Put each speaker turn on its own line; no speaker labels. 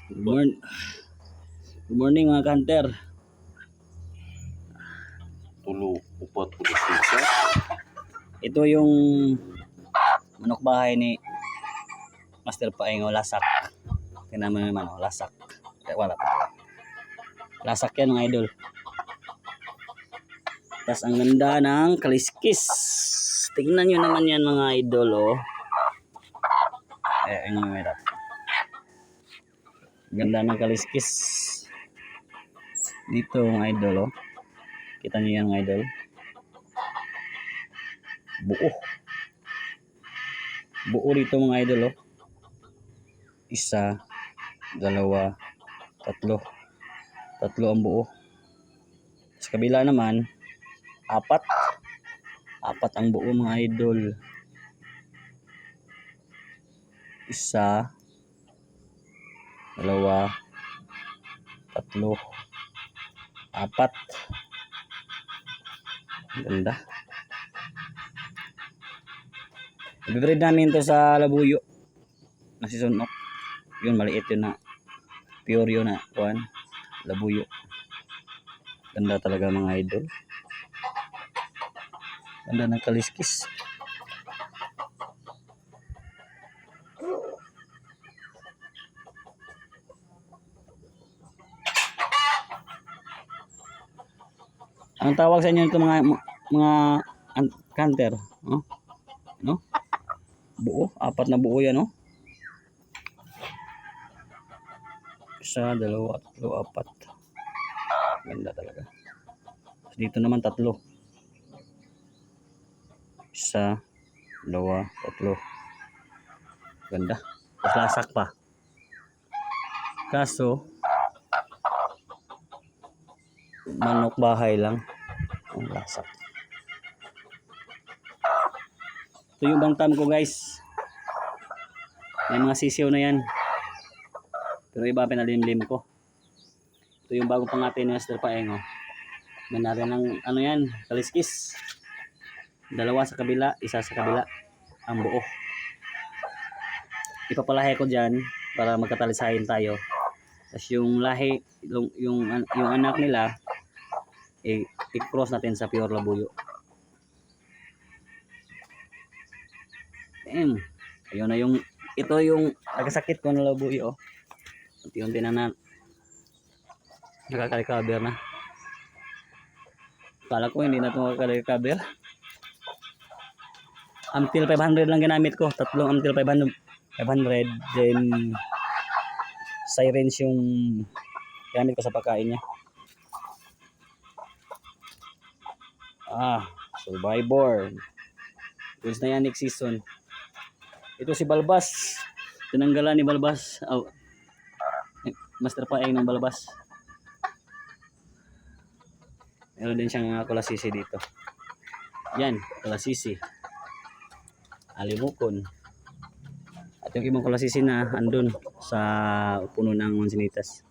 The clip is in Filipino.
Good morning mga kanter.
Upat puluh sisa.
Ito yung manok bahay ni Master Paeng o lasak. Tingnan mo naman o lasak. Wala pa. Lasak yan mga idol. Tapos ang ganda ng kaliskis. Tingnan nyo naman yan mga idol o. Ang ganda ng kaliskis. Dito mga idol o. Kita nyo yan mga idol. Buo dito mga idol oh. Isa, dalawa, tatlo ang buo. Sa kabila naman apat ang buo mga idol. Isa, dalawa, tatlo, apat. Ganda. I-breed namin to sa labuyo na si Sunok. Yun maliit yun na pure yun na kuan labuyo. Ganda talaga mga idol. Ganda ng kaliskis. Ang tawag sa inyo ito mga kanter, no? No? Buo, apat na buo yan, no? Isa, dalawa, tatlo, apat. Ganda talaga. Dito naman tatlo. Isa, dalawa, tatlo. Ganda. Tapos lasak pa. Kaso manok bahay lang ang lasak. Ito yung bantam ko guys. May mga sisiw na yan. Pero iba pinalimlim ko. Ito yung bagong pangati ni Master Paeng. Manari ng ano yan, kaliskis. Dalawa sa kabila, isa sa kabila. Ang buo. Ipapalahe ko dyan para magkatalisahin tayo. Tapos yung lahi, yung anak nila, i-cross natin sa pure labuyo. Ayun na yung, ito yung nagkasakit ko na labuyo. Unti-unti na nakaka-recover na. Kala ko hindi na ito makaka-recover. Until 500 lang ginamit ko. Tatlong until 500. Then sirens yung gamit ko sa pagkain niya. Survivor. Tulis na yan next season. Ito si Balbas. Tinanggalan ni Balbas. Master Paeng ng Balbas. Meron din siyang kulasisi dito. Yan, kulasisi. Alimukon. At yung ibang kulasisi na andun sa puno ng Mansinitas.